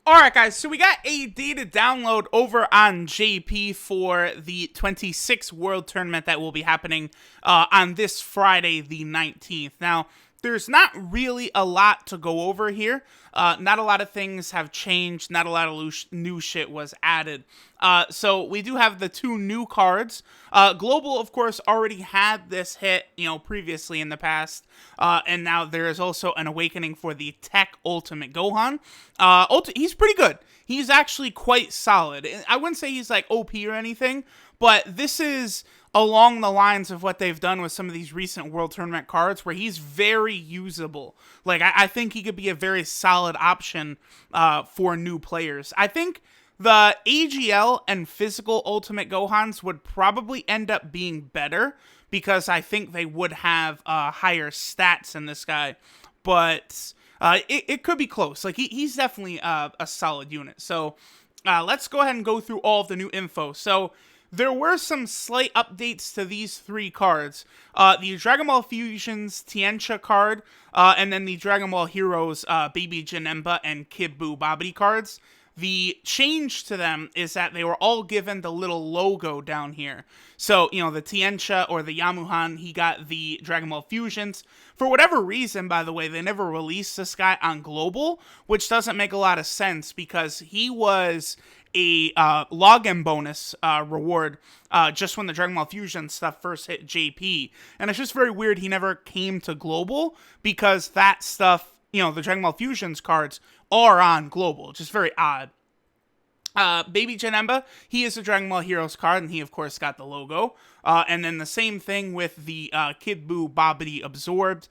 Alright guys, so we got a data download over on JP for the 26th World Tournament that will be happening on this Friday the 19th. Now, there's not really a lot to go over here. Not a lot of things have changed. Not a lot of new shit was added. So we do have the two new cards. Global, of course, already had this hit, previously in the past. And now there is also an awakening for the Tech Ultimate Gohan. He's pretty good. He's actually quite solid. I wouldn't say he's like OP or anything, but this is along the lines of what they've done with some of these recent World Tournament cards, where he's very usable. Like, I think he could be a very solid option for new players. I think the AGL and physical Ultimate Gohans would probably end up being better, because I think they would have higher stats in this guy. But it could be close. Like, he's definitely a solid unit. So let's go ahead and go through all of the new info. So there were some slight updates to these three cards. The Dragon Ball Fusions Tiencha card, and then the Dragon Ball Heroes Baby Janemba and Kid Buu Babidi cards. The change to them is that they were all given the little logo down here. So, the Tiencha or the Yamuhan, he got the Dragon Ball Fusions. For whatever reason, by the way, they never released this guy on Global, which doesn't make a lot of sense, because he was a login bonus reward just when the Dragon Ball Fusion stuff first hit JP. And it's just very weird he never came to Global, because that stuff, the Dragon Ball Fusions cards are on Global. Just very odd. Baby Janemba, he is a Dragon Ball Heroes card, and he, of course, got the logo. And then the same thing with the Kid Buu Babidi Absorbed.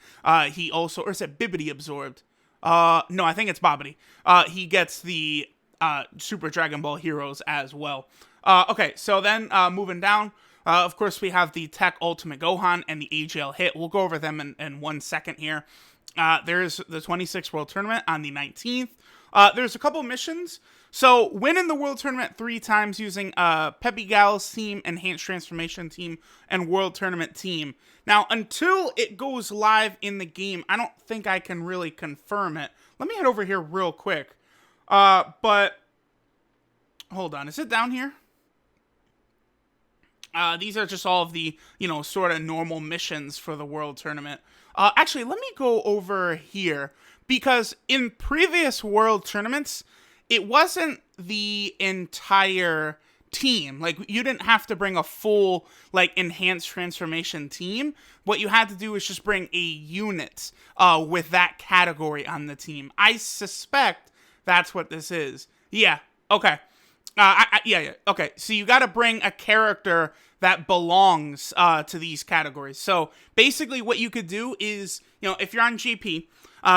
He also, or is it Bibbidi Absorbed? No, I think it's Babidi. He gets the Super Dragon Ball Heroes as well. Okay, so then moving down, of course, we have the Tech Ultimate Gohan and the AGL hit. We'll go over them in 1 second here. There's the 26th World Tournament on the 19th. There's a couple missions. So, win in the World Tournament 3 times using Peppy Gal's team, Enhanced Transformation team, and World Tournament team. Now, until it goes live in the game, I don't think I can really confirm it. Let me head over here real quick. But, hold on. Is it down here? These are just all of the, sort of normal missions for the World Tournament. Actually, let me go over here, because in previous World Tournaments, it wasn't the entire team. Like, you didn't have to bring a full, Enhanced Transformation team. What you had to do is just bring a unit with that category on the team. I suspect that's what this is. Yeah, okay. Yeah. Okay, so you gotta bring a character that belongs to these categories. So basically what you could do is, if you're on GP,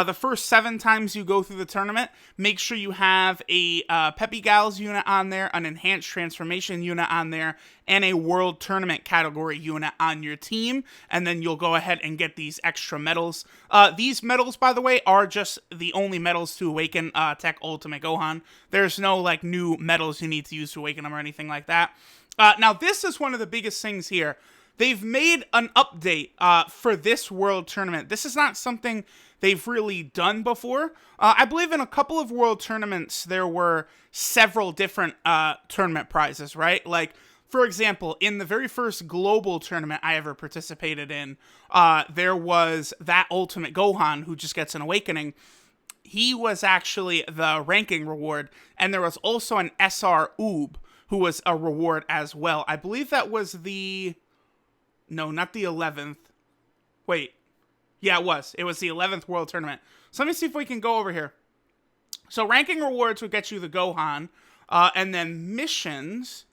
the first 7 times you go through the tournament, make sure you have a Peppy Gal's unit on there, an Enhanced Transformation unit on there, and a World Tournament category unit on your team, and then you'll go ahead and get these extra medals. These medals, by the way, are just the only medals to awaken Tech Ultimate Gohan. There's no, new medals you need to use to awaken them or anything like that. Now, this is one of the biggest things here. They've made an update for this World Tournament. This is not something they've really done before. I believe in a couple of World Tournaments, there were several different tournament prizes, right? Like, for example, in the very first global tournament I ever participated in, there was that Ultimate Gohan who just gets an awakening. He was actually the ranking reward, and there was also an SR Oob who was a reward as well. I believe that was the... No, not the 11th. Wait. Yeah, it was. It was the 11th World Tournament. So let me see if we can go over here. So ranking rewards would get you the Gohan, and then missions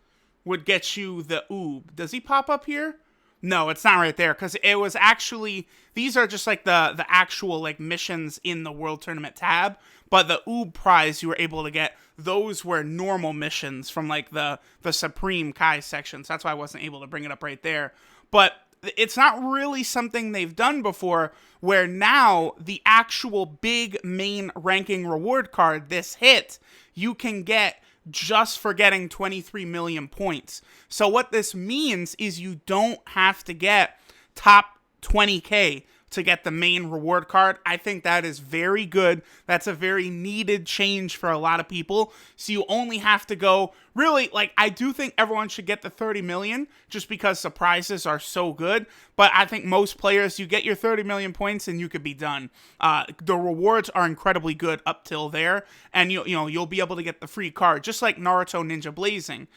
would get you the Oob. Does he pop up here? No, it's not right there, because it was actually... These are just the actual missions in the World Tournament tab, but the Oob prize you were able to get, those were normal missions from the Supreme Kai section, so that's why I wasn't able to bring it up right there. But it's not really something they've done before, where now the actual big main ranking reward card, this hit, you can get just for getting 23 million points. So what this means is you don't have to get top 20k to get the main reward card. I think that is very good. That's a very needed change for a lot of people. So you only have to go, really, like, I do think everyone should get the 30 million just because surprises are so good. But I think most players, you get your 30 million points and you could be done. The rewards are incredibly good up till there, and you'll be able to get the free card, just like Naruto Ninja Blazing,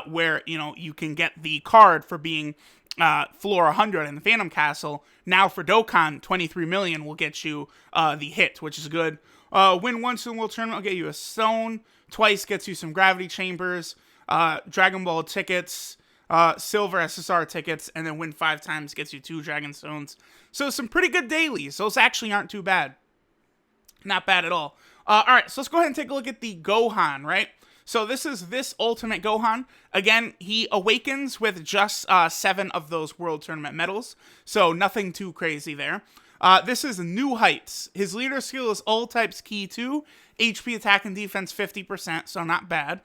where you can get the card for being floor 100 in the Phantom Castle. Now for Dokkan, 23 million will get you the hit, which is good. Win once in the World Tournament will get you a stone. Twice gets you some gravity chambers, Dragon Ball tickets, silver SSR tickets, and then win 5 times gets you 2 Dragon Stones. So some pretty good dailies. Those actually aren't too bad. Not bad at all. Alright, so let's go ahead and take a look at the Gohan, right? So this is this Ultimate Gohan. Again, he awakens with just 7 of those World Tournament medals, so nothing too crazy there. This is New Heights. His leader skill is all types Ki 2, HP, attack, and defense 50%, so not bad.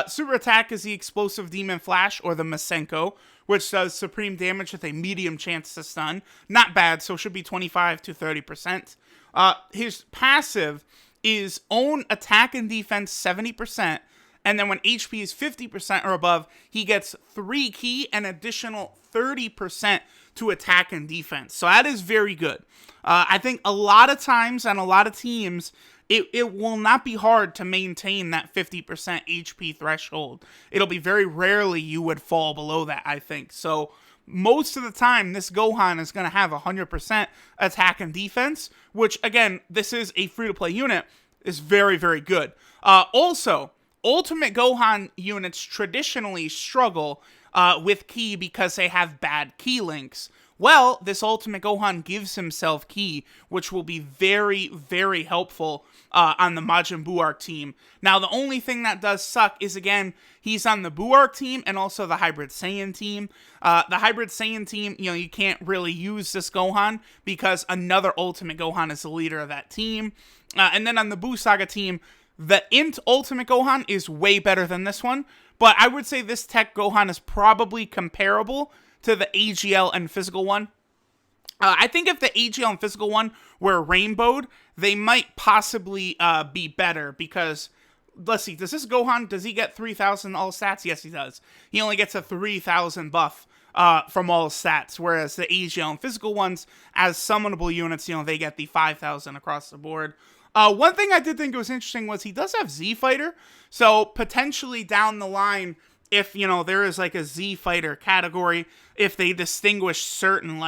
Super attack is the Explosive Demon Flash, or the Masenko, which does supreme damage with a medium chance to stun. Not bad, so should be 25 to 30%. His passive is own attack and defense 70%, and then when HP is 50% or above, he gets 3 Ki and additional 30% to attack and defense. So that is very good. I think a lot of times on a lot of teams, it will not be hard to maintain that 50% HP threshold. It'll be very rarely you would fall below that, I think. So most of the time, this Gohan is going to have 100% attack and defense, which, again, this is a free-to-play unit, is very, very good. Also, Ultimate Gohan units traditionally struggle with Ki because they have bad Ki links. Well, this Ultimate Gohan gives himself Ki, which will be very, very helpful on the Majin Buu arc team. Now, the only thing that does suck is, again, he's on the Buu arc team and also the Hybrid Saiyan team. The Hybrid Saiyan team, you can't really use this Gohan because another Ultimate Gohan is the leader of that team. And then on the Buu Saga team, the Int Ultimate Gohan is way better than this one, but I would say this Tech Gohan is probably comparable to the AGL and Physical one. I think if the AGL and Physical one were rainbowed, they might possibly be better because, let's see, does this Gohan, does he get 3,000 all stats? Yes, he does. He only gets a 3,000 buff from all stats, whereas the AGL and Physical ones, as summonable units, they get the 5,000 across the board. One thing I did think was interesting was he does have Z Fighter, so potentially down the line, if, there is like a Z Fighter category, if they distinguish certain,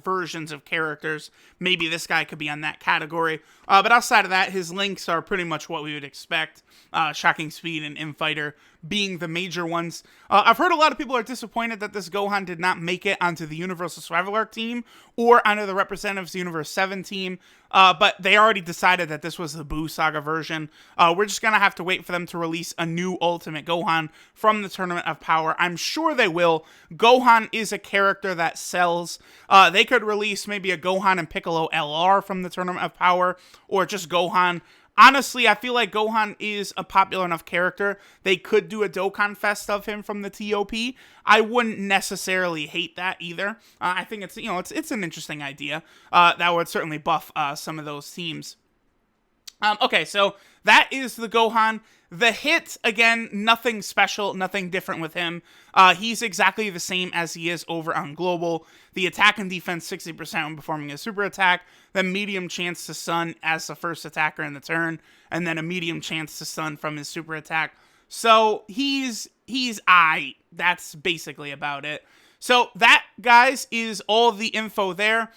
versions of characters, maybe this guy could be on that category. But outside of that, his links are pretty much what we would expect. Shocking Speed and Infighter being the major ones. I've heard a lot of people are disappointed that this Gohan did not make it onto the Universal Survival Arc team or onto the Representatives Universe 7 team, but they already decided that this was the Buu Saga version. We're just going to have to wait for them to release a new Ultimate Gohan from the Tournament of Power. I'm sure they will. Gohan is a character that sells. They could release maybe a Gohan and Piccolo LR from the Tournament of Power, or just Gohan. Honestly, I feel like Gohan is a popular enough character. They could do a Dokkan Fest of him from the TOP. I wouldn't necessarily hate that either. I think it's it's an interesting idea. That would certainly buff some of those teams. Okay, so that is the Gohan. The hit, again, nothing special, nothing different with him. He's exactly the same as he is over on Global. The attack and defense 60% when performing a super attack, then medium chance to stun as the first attacker in the turn, and then a medium chance to stun from his super attack. So he's aight. That's basically about it. So that, guys, is all the info there.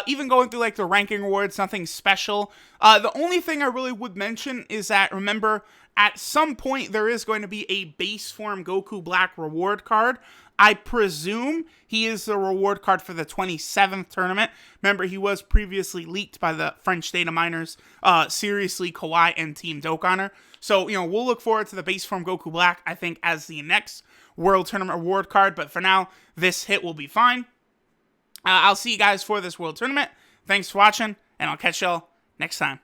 Even going through the ranking rewards, nothing special. The only thing I really would mention is that, remember, at some point there is going to be a base form Goku Black reward card. I presume he is the reward card for the 27th tournament. Remember, he was previously leaked by the French data miners, Seriously, Kawhi, and Team Dokkaner. So, we'll look forward to the base form Goku Black, I think, as the next World Tournament reward card. But for now, this hit will be fine. I'll see you guys for this World Tournament. Thanks for watching, and I'll catch y'all next time.